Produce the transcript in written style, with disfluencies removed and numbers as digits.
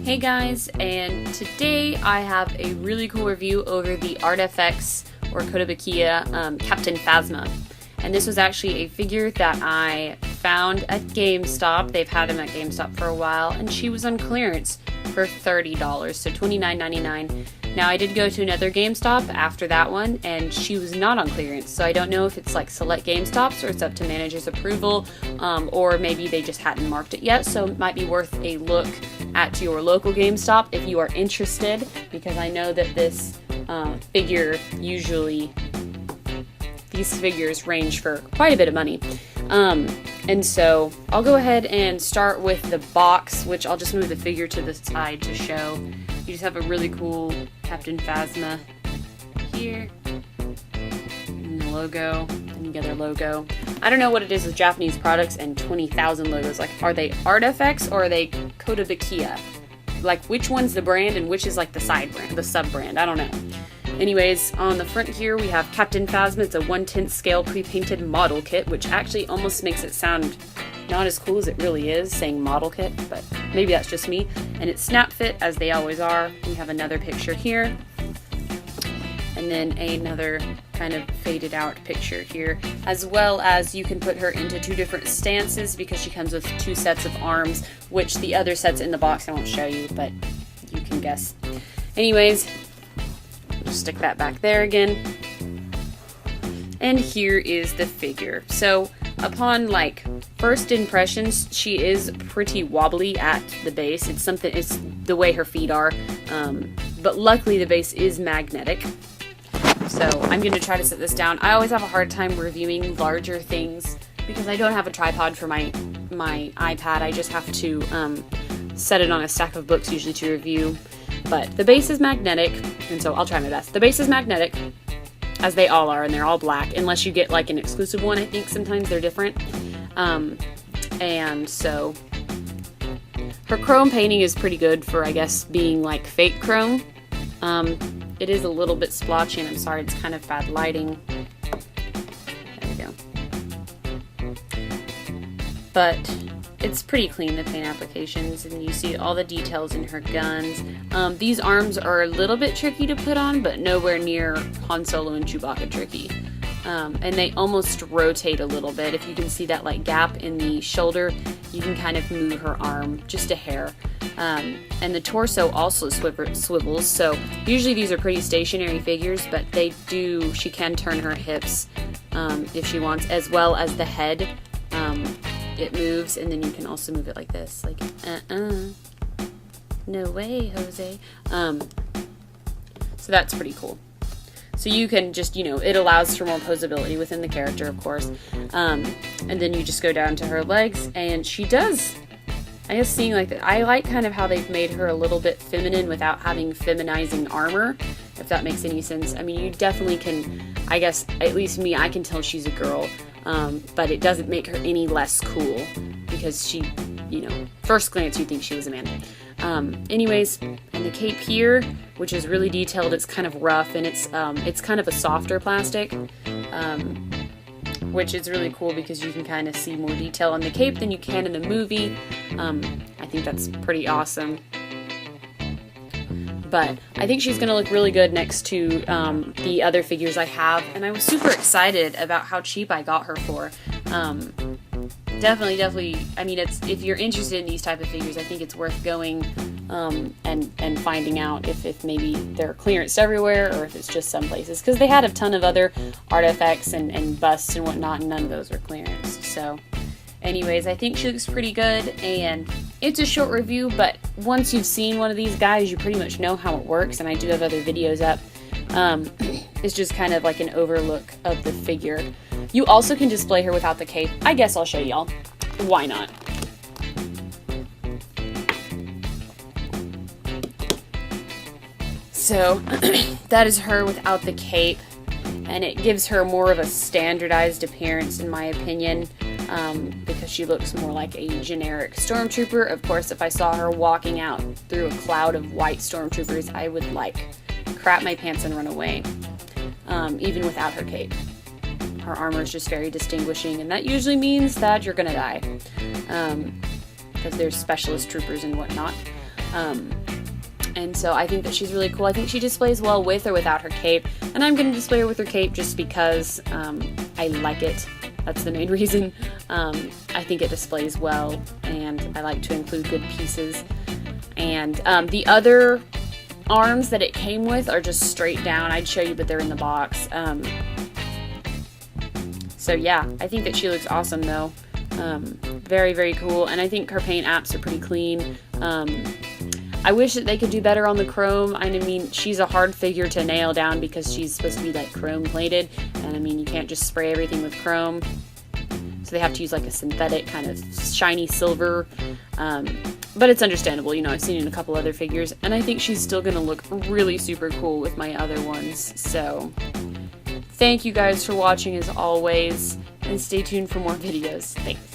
Hey guys, and today I have a really cool review over the ArtFX or Kotobukiya Captain Phasma. And this was actually a figure that I found at GameStop. They've had him at GameStop for a while, and she was on clearance for $30, so $29.99. Now I did go to another GameStop after that one, and she was not on clearance, so I don't know if it's like select GameStops or it's up to manager's approval, or maybe they just hadn't marked it yet, so it might be worth a look at your local GameStop if you are interested, because I know that this figure usually, these figures range for quite a bit of money. And so I'll go ahead and start with the box, which I'll just move the figure to the side to show. You just have a really cool Captain Phasma here, and the logo, and you get their logo. I don't know what it is with Japanese products and 20,000 logos. Like, are they ArtFX or are they Kotobukiya? Like, which one's the brand and which is like the side brand, the sub brand? I don't know. Anyways, on the front here we have Captain Phasma. It's a 1/10 scale pre-painted model kit, which actually almost makes it sound not as cool as it really is, saying model kit, but maybe that's just me. And it's snap fit, as they always are. We have another picture here, and then another kind of faded out picture here, as well as you can put her into two different stances because she comes with two sets of arms, which the other sets in the box I won't show you, but you can guess. Anyways, just stick that back there again. And here is the figure. So upon like first impressions, she is pretty wobbly at the base. It's the way her feet are, but luckily the base is magnetic. So I'm going to try to set this down. I always have a hard time reviewing larger things because I don't have a tripod for my iPad. I just have to set it on a stack of books usually to review. But the base is magnetic, and so I'll try my best. The base is magnetic, as they all are, and they're all black, unless you get like an exclusive one. I think sometimes they're different. And so her chrome painting is pretty good for, I guess, being like fake chrome. It is a little bit splotchy, and I'm sorry, it's kind of bad lighting. There we go. But it's pretty clean, the paint applications, and you see all the details in her guns. These arms are a little bit tricky to put on, but nowhere near Han Solo and Chewbacca tricky. And they almost rotate a little bit. If you can see that like gap in the shoulder, you can kind of move her arm just a hair. And the torso also swivels, so usually these are pretty stationary figures, but she can turn her hips if she wants, as well as the head. It moves, and then you can also move it like this, like, no way, Jose. So that's pretty cool. So you can just, it allows for more posability within the character, of course. And then you just go down to her legs, and she does, I guess, seeing like that. I like kind of how they've made her a little bit feminine without having feminizing armor, if that makes any sense. I mean, you definitely can, I guess, at least me, I can tell she's a girl. But it doesn't make her any less cool because she, first glance you think she was a man. Anyways, and the cape here, which is really detailed, it's kind of rough, and it's kind of a softer plastic, which is really cool because you can kind of see more detail on the cape than you can in the movie. I think that's pretty awesome. But I think she's going to look really good next to the other figures I have, and I was super excited about how cheap I got her for. Definitely, I mean, if you're interested in these type of figures, I think it's worth going and finding out if maybe they're clearanced everywhere or if it's just some places, because they had a ton of other ArtFX and busts and whatnot, and none of those were clearanced. So anyways, I think she looks pretty good, and it's a short review, but once you've seen one of these guys, you pretty much know how it works, and I do have other videos up. It's just kind of like an overlook of the figure. You also can display her without the cape. I guess I'll show y'all. Why not? So, that is her without the cape, and it gives her more of a standardized appearance, in my opinion. Because she looks more like a generic stormtrooper. Of course, if I saw her walking out through a cloud of white stormtroopers, I would crap my pants and run away, even without her cape. Her armor is just very distinguishing, and that usually means that you're gonna die, because there's specialist troopers and whatnot. And so I think that she's really cool. I think she displays well with or without her cape, and I'm going to display her with her cape just because I like it. That's the main reason. I think it displays well, and I like to include good pieces. And the other arms that it came with are just straight down. I'd show you, but they're in the box. So yeah, I think that she looks awesome though. Very, very cool. And I think her paint apps are pretty clean. I wish that they could do better on the chrome. I mean, she's a hard figure to nail down because she's supposed to be like chrome plated. And I mean, you can't just spray everything with chrome. So they have to use like a synthetic kind of shiny silver. But it's understandable, you know, I've seen it in a couple other figures. And I think she's still going to look really super cool with my other ones. So thank you guys for watching as always. And stay tuned for more videos. Thanks.